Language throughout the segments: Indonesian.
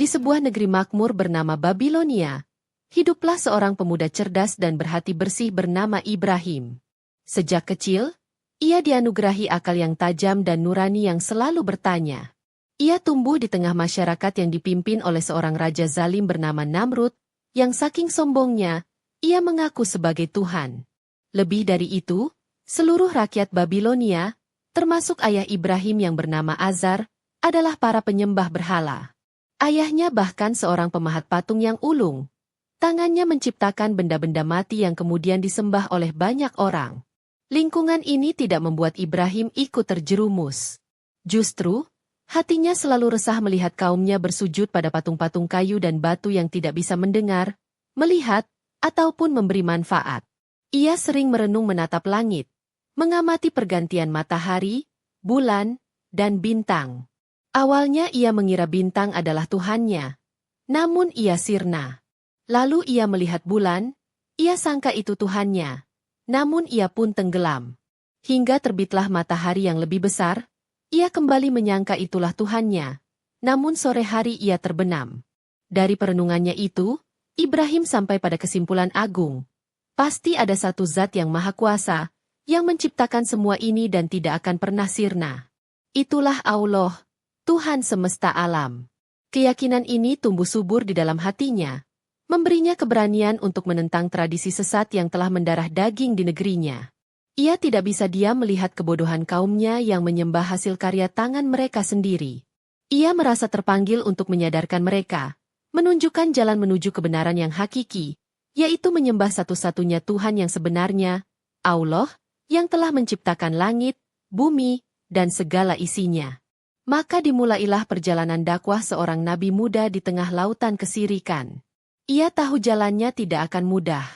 sebuah negeri makmur bernama Babilonia, hiduplah seorang pemuda cerdas dan berhati bersih bernama Ibrahim. Sejak kecil, ia dianugerahi akal yang tajam dan nurani yang selalu bertanya. Ia tumbuh di tengah masyarakat yang dipimpin oleh seorang raja zalim bernama Namrud, yang saking sombongnya, ia mengaku sebagai Tuhan. Lebih dari itu, seluruh rakyat Babilonia, termasuk ayah Ibrahim yang bernama Azar, adalah para penyembah berhala. Ayahnya bahkan seorang pemahat patung yang ulung. Tangannya menciptakan benda-benda mati yang kemudian disembah oleh banyak orang. Lingkungan ini tidak membuat Ibrahim ikut terjerumus. Justru, hatinya selalu resah melihat kaumnya bersujud pada patung-patung kayu dan batu yang tidak bisa mendengar, melihat, ataupun memberi manfaat. Ia sering merenung menatap langit, mengamati pergantian matahari, bulan, dan bintang. Awalnya ia mengira bintang adalah Tuhannya, namun ia sirna. Lalu ia melihat bulan, ia sangka itu Tuhannya, namun ia pun tenggelam. Hingga terbitlah matahari yang lebih besar, ia kembali menyangka itulah Tuhannya, namun sore hari ia terbenam. Dari perenungannya itu, Ibrahim sampai pada kesimpulan agung. Pasti ada satu zat yang maha kuasa, yang menciptakan semua ini dan tidak akan pernah sirna. Itulah Allah, Tuhan semesta alam. Keyakinan ini tumbuh subur di dalam hatinya, memberinya keberanian untuk menentang tradisi sesat yang telah mendarah daging di negerinya. Ia tidak bisa diam melihat kebodohan kaumnya yang menyembah hasil karya tangan mereka sendiri. Ia merasa terpanggil untuk menyadarkan mereka, menunjukkan jalan menuju kebenaran yang hakiki, yaitu menyembah satu-satunya Tuhan yang sebenarnya, Allah, yang telah menciptakan langit, bumi, dan segala isinya. Maka dimulailah perjalanan dakwah seorang nabi muda di tengah lautan kesirikan. Ia tahu jalannya tidak akan mudah.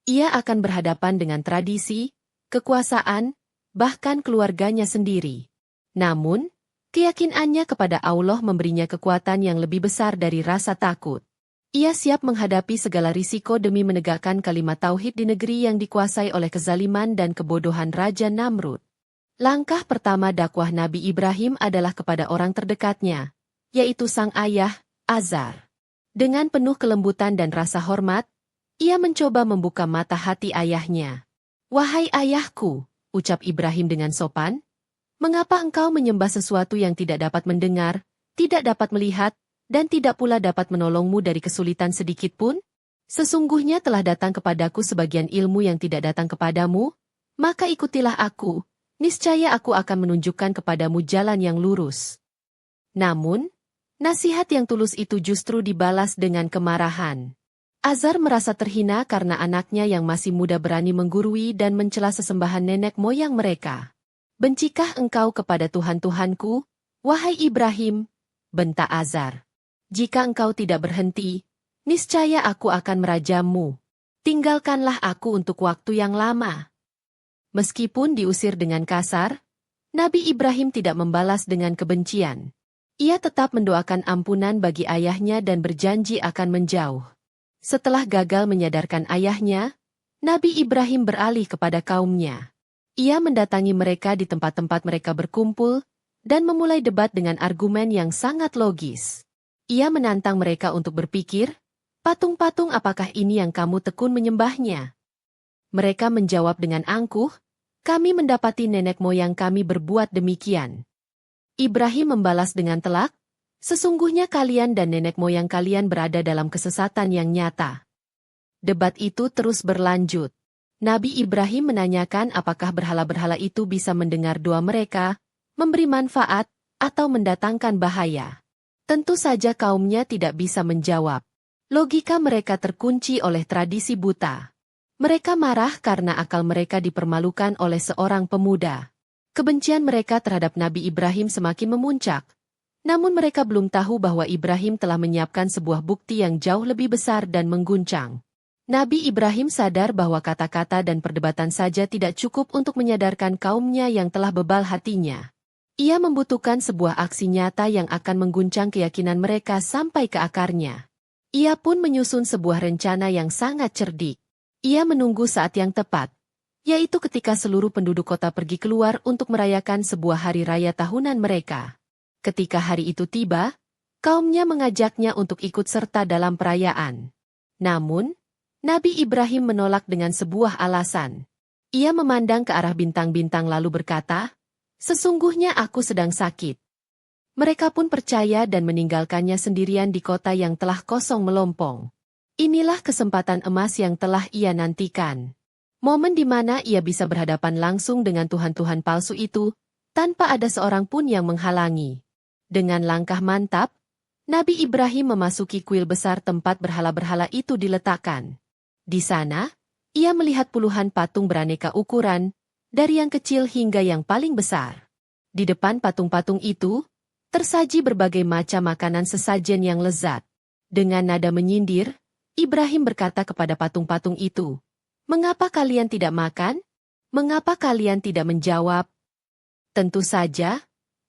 Ia akan berhadapan dengan tradisi, kekuasaan, bahkan keluarganya sendiri. Namun, keyakinannya kepada Allah memberinya kekuatan yang lebih besar dari rasa takut. Ia siap menghadapi segala risiko demi menegakkan kalimat tauhid di negeri yang dikuasai oleh kezaliman dan kebodohan Raja Namrud. Langkah pertama dakwah Nabi Ibrahim adalah kepada orang terdekatnya, yaitu sang ayah, Azar. Dengan penuh kelembutan dan rasa hormat, ia mencoba membuka mata hati ayahnya. "Wahai ayahku," ucap Ibrahim dengan sopan, "mengapa engkau menyembah sesuatu yang tidak dapat mendengar, tidak dapat melihat, dan tidak pula dapat menolongmu dari kesulitan sedikitpun? Sesungguhnya telah datang kepadaku sebagian ilmu yang tidak datang kepadamu, maka ikutilah aku. Niscaya aku akan menunjukkan kepadamu jalan yang lurus." Namun, nasihat yang tulus itu justru dibalas dengan kemarahan. Azar merasa terhina karena anaknya yang masih muda berani menggurui dan mencela sesembahan nenek moyang mereka. "Bencikah engkau kepada Tuhan-Tuhanku, wahai Ibrahim?" bentak Azar. "Jika engkau tidak berhenti, niscaya aku akan merajammu. Tinggalkanlah aku untuk waktu yang lama." Meskipun diusir dengan kasar, Nabi Ibrahim tidak membalas dengan kebencian. Ia tetap mendoakan ampunan bagi ayahnya dan berjanji akan menjauh. Setelah gagal menyadarkan ayahnya, Nabi Ibrahim beralih kepada kaumnya. Ia mendatangi mereka di tempat-tempat mereka berkumpul, dan memulai debat dengan argumen yang sangat logis. Ia menantang mereka untuk berpikir, "Patung-patung apakah ini yang kamu tekun menyembahnya?" Mereka menjawab dengan angkuh, "Kami mendapati nenek moyang kami berbuat demikian." Ibrahim membalas dengan telak, "Sesungguhnya kalian dan nenek moyang kalian berada dalam kesesatan yang nyata." Debat itu terus berlanjut. Nabi Ibrahim menanyakan apakah berhala-berhala itu bisa mendengar doa mereka, memberi manfaat, atau mendatangkan bahaya. Tentu saja kaumnya tidak bisa menjawab. Logika mereka terkunci oleh tradisi buta. Mereka marah karena akal mereka dipermalukan oleh seorang pemuda. Kebencian mereka terhadap Nabi Ibrahim semakin memuncak. Namun mereka belum tahu bahwa Ibrahim telah menyiapkan sebuah bukti yang jauh lebih besar dan mengguncang. Nabi Ibrahim sadar bahwa kata-kata dan perdebatan saja tidak cukup untuk menyadarkan kaumnya yang telah bebal hatinya. Ia membutuhkan sebuah aksi nyata yang akan mengguncang keyakinan mereka sampai ke akarnya. Ia pun menyusun sebuah rencana yang sangat cerdik. Ia menunggu saat yang tepat, yaitu ketika seluruh penduduk kota pergi keluar untuk merayakan sebuah hari raya tahunan mereka. Ketika hari itu tiba, Kaumnya mengajaknya untuk ikut serta dalam perayaan. Namun, Nabi Ibrahim menolak dengan sebuah alasan. Ia memandang ke arah bintang-bintang lalu berkata, "Sesungguhnya aku sedang sakit." Mereka pun percaya dan meninggalkannya sendirian di kota yang telah kosong melompong. Inilah kesempatan emas yang telah ia nantikan. Momen di mana ia bisa berhadapan langsung dengan Tuhan-Tuhan palsu itu, tanpa ada seorang pun yang menghalangi. Dengan langkah mantap, Nabi Ibrahim memasuki kuil besar tempat berhala-berhala itu diletakkan. Di sana, ia melihat puluhan patung beraneka ukuran, dari yang kecil hingga yang paling besar. Di depan patung-patung itu, tersaji berbagai macam makanan sesajen yang lezat. Dengan nada menyindir, Ibrahim berkata kepada patung-patung itu, "Mengapa kalian tidak makan? Mengapa kalian tidak menjawab?" Tentu saja,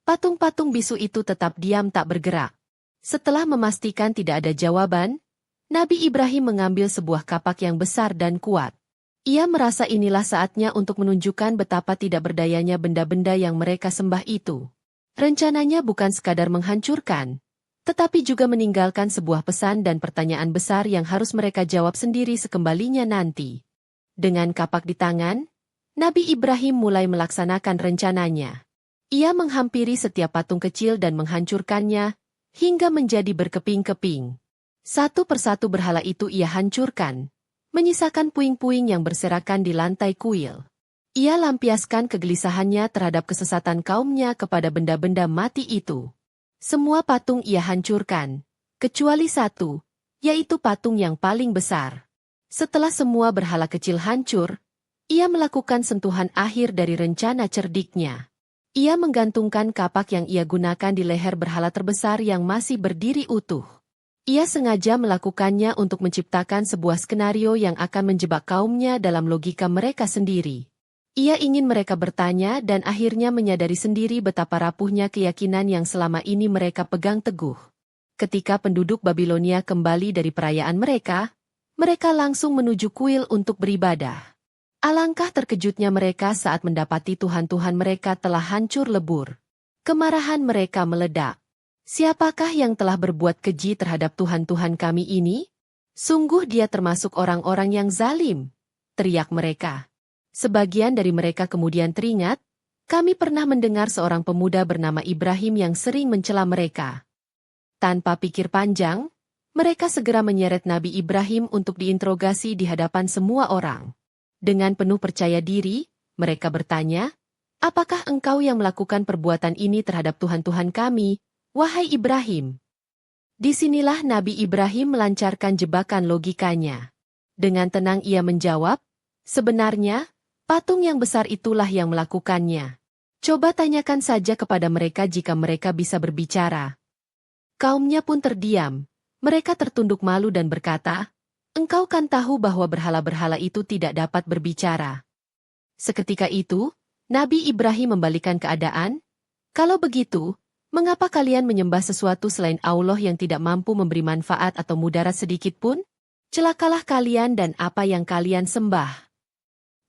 patung-patung bisu itu tetap diam tak bergerak. Setelah memastikan tidak ada jawaban, Nabi Ibrahim mengambil sebuah kapak yang besar dan kuat. Ia merasa inilah saatnya untuk menunjukkan betapa tidak berdayanya benda-benda yang mereka sembah itu. Rencananya bukan sekadar menghancurkan, tetapi juga meninggalkan sebuah pesan dan pertanyaan besar yang harus mereka jawab sendiri sekembalinya nanti. Dengan kapak di tangan, Nabi Ibrahim mulai melaksanakan rencananya. Ia menghampiri setiap patung kecil dan menghancurkannya, hingga menjadi berkeping-keping. Satu persatu berhala itu ia hancurkan, menyisakan puing-puing yang berserakan di lantai kuil. Ia lampiaskan kegelisahannya terhadap kesesatan kaumnya kepada benda-benda mati itu. Semua patung ia hancurkan, kecuali satu, yaitu patung yang paling besar. Setelah semua berhala kecil hancur, ia melakukan sentuhan akhir dari rencana cerdiknya. Ia menggantungkan kapak yang ia gunakan di leher berhala terbesar yang masih berdiri utuh. Ia sengaja melakukannya untuk menciptakan sebuah skenario yang akan menjebak kaumnya dalam logika mereka sendiri. Ia ingin mereka bertanya dan akhirnya menyadari sendiri betapa rapuhnya keyakinan yang selama ini mereka pegang teguh. Ketika penduduk Babilonia kembali dari perayaan mereka, mereka langsung menuju kuil untuk beribadah. Alangkah terkejutnya mereka saat mendapati Tuhan-Tuhan mereka telah hancur lebur. Kemarahan mereka meledak. "Siapakah yang telah berbuat keji terhadap Tuhan-Tuhan kami ini? Sungguh dia termasuk orang-orang yang zalim," teriak mereka. Sebagian dari mereka kemudian teringat, "Kami pernah mendengar seorang pemuda bernama Ibrahim yang sering mencela mereka." Tanpa pikir panjang, mereka segera menyeret Nabi Ibrahim untuk diinterogasi di hadapan semua orang. Dengan penuh percaya diri, mereka bertanya, "Apakah engkau yang melakukan perbuatan ini terhadap Tuhan-Tuhan kami, wahai Ibrahim?" Disinilah Nabi Ibrahim melancarkan jebakan logikanya. Dengan tenang ia menjawab, "Sebenarnya, patung yang besar itulah yang melakukannya. Coba tanyakan saja kepada mereka jika mereka bisa berbicara." Kaumnya pun terdiam. Mereka tertunduk malu dan berkata, "Engkau kan tahu bahwa berhala-berhala itu tidak dapat berbicara." Seketika itu, Nabi Ibrahim membalikan keadaan. "Kalau begitu, mengapa kalian menyembah sesuatu selain Allah yang tidak mampu memberi manfaat atau mudarat sedikit pun? Celakalah kalian dan apa yang kalian sembah."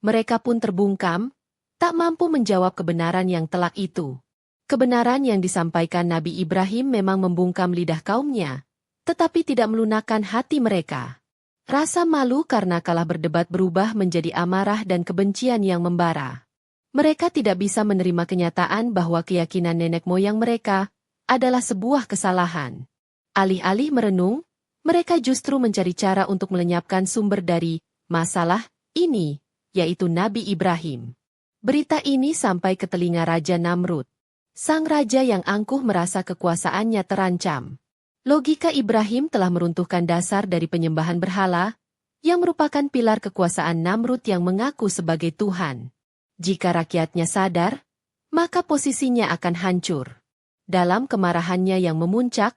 Mereka pun terbungkam, tak mampu menjawab kebenaran yang telak itu. Kebenaran yang disampaikan Nabi Ibrahim memang membungkam lidah kaumnya, tetapi tidak melunakkan hati mereka. Rasa malu karena kalah berdebat berubah menjadi amarah dan kebencian yang membara. Mereka tidak bisa menerima kenyataan bahwa keyakinan nenek moyang mereka adalah sebuah kesalahan. Alih-alih merenung, mereka justru mencari cara untuk melenyapkan sumber dari masalah ini, yaitu Nabi Ibrahim. Berita ini sampai ke telinga Raja Namrud. Sang raja yang angkuh merasa kekuasaannya terancam. Logika Ibrahim telah meruntuhkan dasar dari penyembahan berhala, yang merupakan pilar kekuasaan Namrud yang mengaku sebagai Tuhan. Jika rakyatnya sadar, maka posisinya akan hancur. Dalam kemarahannya yang memuncak,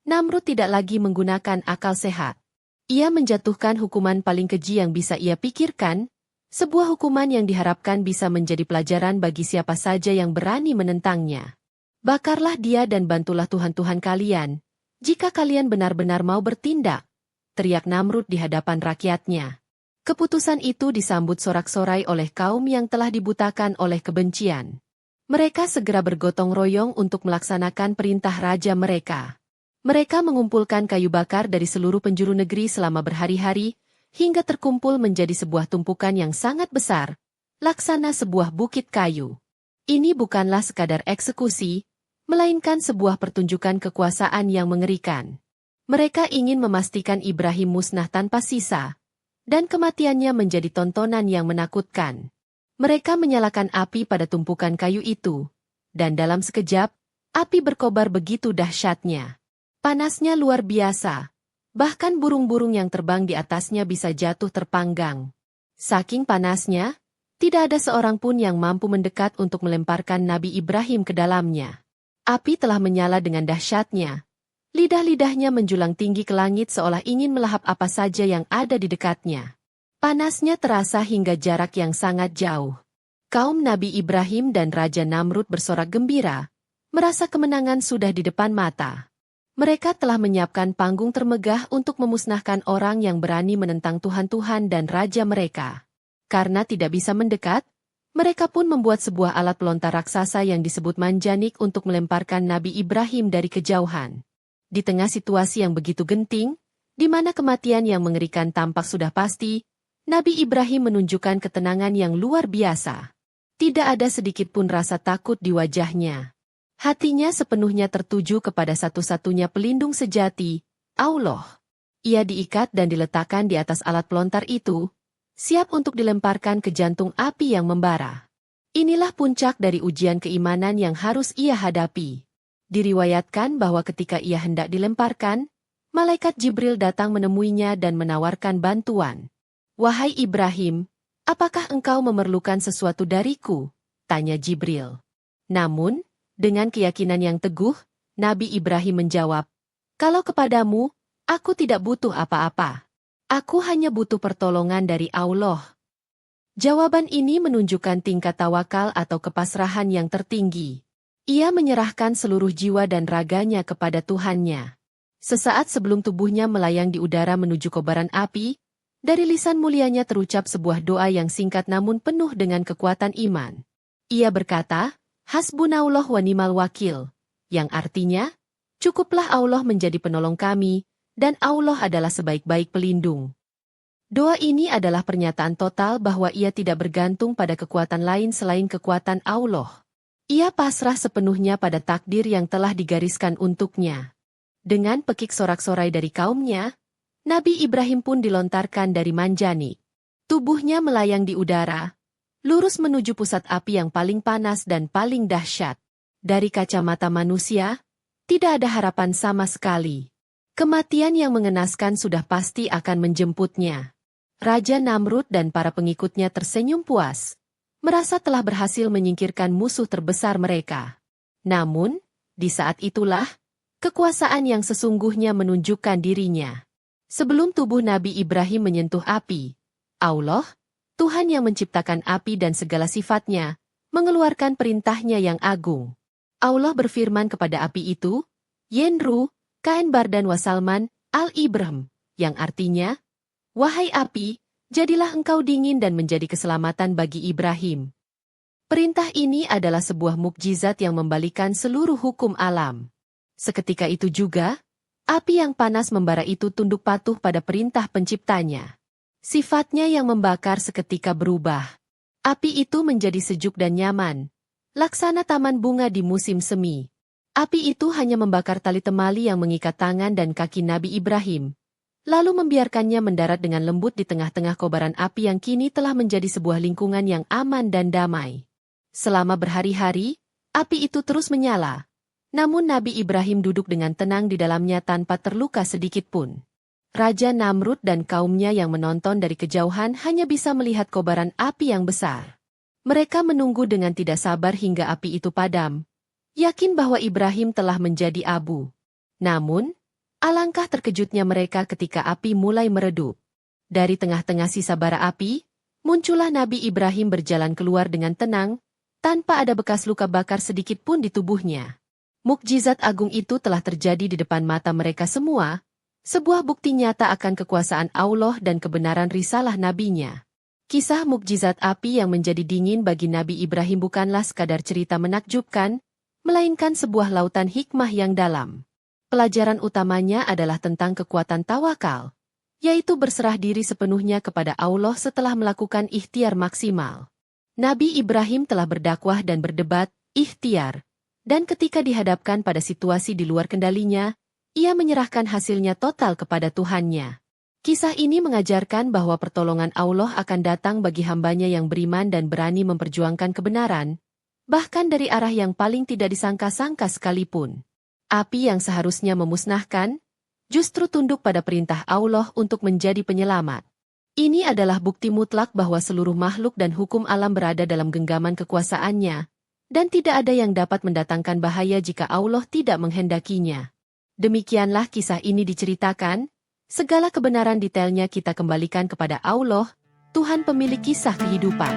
Namrud tidak lagi menggunakan akal sehat. Ia menjatuhkan hukuman paling keji yang bisa ia pikirkan, sebuah hukuman yang diharapkan bisa menjadi pelajaran bagi siapa saja yang berani menentangnya. "Bakarlah dia dan bantulah Tuhan-Tuhan kalian, jika kalian benar-benar mau bertindak," teriak Namrud di hadapan rakyatnya. Keputusan itu disambut sorak-sorai oleh kaum yang telah dibutakan oleh kebencian. Mereka segera bergotong royong untuk melaksanakan perintah raja mereka. Mereka mengumpulkan kayu bakar dari seluruh penjuru negeri selama berhari-hari, hingga terkumpul menjadi sebuah tumpukan yang sangat besar, laksana sebuah bukit kayu. Ini bukanlah sekadar eksekusi, melainkan sebuah pertunjukan kekuasaan yang mengerikan. Mereka ingin memastikan Ibrahim musnah tanpa sisa, dan kematiannya menjadi tontonan yang menakutkan. Mereka menyalakan api pada tumpukan kayu itu, dan dalam sekejap, api berkobar begitu dahsyatnya. Panasnya luar biasa, bahkan burung-burung yang terbang di atasnya bisa jatuh terpanggang. Saking panasnya, tidak ada seorang pun yang mampu mendekat untuk melemparkan Nabi Ibrahim ke dalamnya. Api telah menyala dengan dahsyatnya. Lidah-lidahnya menjulang tinggi ke langit seolah ingin melahap apa saja yang ada di dekatnya. Panasnya terasa hingga jarak yang sangat jauh. Kaum Nabi Ibrahim dan Raja Namrud bersorak gembira, merasa kemenangan sudah di depan mata. Mereka telah menyiapkan panggung termegah untuk memusnahkan orang yang berani menentang Tuhan-Tuhan dan Raja mereka. Karena tidak bisa mendekat, mereka pun membuat sebuah alat pelontar raksasa yang disebut manjanik untuk melemparkan Nabi Ibrahim dari kejauhan. Di tengah situasi yang begitu genting, di mana kematian yang mengerikan tampak sudah pasti, Nabi Ibrahim menunjukkan ketenangan yang luar biasa. Tidak ada sedikit pun rasa takut di wajahnya. Hatinya sepenuhnya tertuju kepada satu-satunya pelindung sejati, Allah. Ia diikat dan diletakkan di atas alat pelontar itu, siap untuk dilemparkan ke jantung api yang membara. Inilah puncak dari ujian keimanan yang harus ia hadapi. Diriwayatkan bahwa ketika ia hendak dilemparkan, malaikat Jibril datang menemuinya dan menawarkan bantuan. "Wahai Ibrahim, apakah engkau memerlukan sesuatu dariku?" tanya Jibril. Namun, dengan keyakinan yang teguh, Nabi Ibrahim menjawab, "Kalau kepadamu, aku tidak butuh apa-apa. Aku hanya butuh pertolongan dari Allah." Jawaban ini menunjukkan tingkat tawakal atau kepasrahan yang tertinggi. Ia menyerahkan seluruh jiwa dan raganya kepada Tuhannya. Sesaat sebelum tubuhnya melayang di udara menuju kobaran api, dari lisan mulianya terucap sebuah doa yang singkat namun penuh dengan kekuatan iman. Ia berkata, "Hasbunallah wa ni'mal wakil," yang artinya, "Cukuplah Allah menjadi penolong kami, dan Allah adalah sebaik-baik pelindung." Doa ini adalah pernyataan total bahwa ia tidak bergantung pada kekuatan lain selain kekuatan Allah. Ia pasrah sepenuhnya pada takdir yang telah digariskan untuknya. Dengan pekik sorak-sorai dari kaumnya, Nabi Ibrahim pun dilontarkan dari manjani. Tubuhnya melayang di udara, lurus menuju pusat api yang paling panas dan paling dahsyat. Dari kacamata manusia, tidak ada harapan sama sekali. Kematian yang mengenaskan sudah pasti akan menjemputnya. Raja Namrud dan para pengikutnya tersenyum puas, merasa telah berhasil menyingkirkan musuh terbesar mereka. Namun, di saat itulah, kekuasaan yang sesungguhnya menunjukkan dirinya. Sebelum tubuh Nabi Ibrahim menyentuh api, Allah, Tuhan yang menciptakan api dan segala sifatnya, mengeluarkan perintahnya yang agung. Allah berfirman kepada api itu, "Yenru, kain bardan wasalman, al-Ibrahim," yang artinya, "Wahai api, jadilah engkau dingin dan menjadi keselamatan bagi Ibrahim." Perintah ini adalah sebuah mukjizat yang membalikan seluruh hukum alam. Seketika itu juga, api yang panas membara itu tunduk patuh pada perintah penciptanya. Sifatnya yang membakar seketika berubah. Api itu menjadi sejuk dan nyaman, laksana taman bunga di musim semi. Api itu hanya membakar tali temali yang mengikat tangan dan kaki Nabi Ibrahim, lalu membiarkannya mendarat dengan lembut di tengah-tengah kobaran api yang kini telah menjadi sebuah lingkungan yang aman dan damai. Selama berhari-hari, api itu terus menyala. Namun Nabi Ibrahim duduk dengan tenang di dalamnya tanpa terluka sedikitpun. Raja Namrud dan kaumnya yang menonton dari kejauhan hanya bisa melihat kobaran api yang besar. Mereka menunggu dengan tidak sabar hingga api itu padam, yakin bahwa Ibrahim telah menjadi abu. Namun, alangkah terkejutnya mereka ketika api mulai meredup. Dari tengah-tengah sisa bara api, muncullah Nabi Ibrahim berjalan keluar dengan tenang, tanpa ada bekas luka bakar sedikit pun di tubuhnya. Mukjizat agung itu telah terjadi di depan mata mereka semua, sebuah bukti nyata akan kekuasaan Allah dan kebenaran risalah nabinya. Kisah mukjizat api yang menjadi dingin bagi Nabi Ibrahim bukanlah sekadar cerita menakjubkan, melainkan sebuah lautan hikmah yang dalam. Pelajaran utamanya adalah tentang kekuatan tawakal, yaitu berserah diri sepenuhnya kepada Allah setelah melakukan ikhtiar maksimal. Nabi Ibrahim telah berdakwah dan berdebat, ikhtiar, dan ketika dihadapkan pada situasi di luar kendalinya, ia menyerahkan hasilnya total kepada Tuhannya. Kisah ini mengajarkan bahwa pertolongan Allah akan datang bagi hambanya yang beriman dan berani memperjuangkan kebenaran, bahkan dari arah yang paling tidak disangka-sangka sekalipun. Api yang seharusnya memusnahkan, justru tunduk pada perintah Allah untuk menjadi penyelamat. Ini adalah bukti mutlak bahwa seluruh makhluk dan hukum alam berada dalam genggaman kekuasaannya, dan tidak ada yang dapat mendatangkan bahaya jika Allah tidak menghendakinya. Demikianlah kisah ini diceritakan, segala kebenaran detailnya kita kembalikan kepada Allah, Tuhan pemilik kisah kehidupan.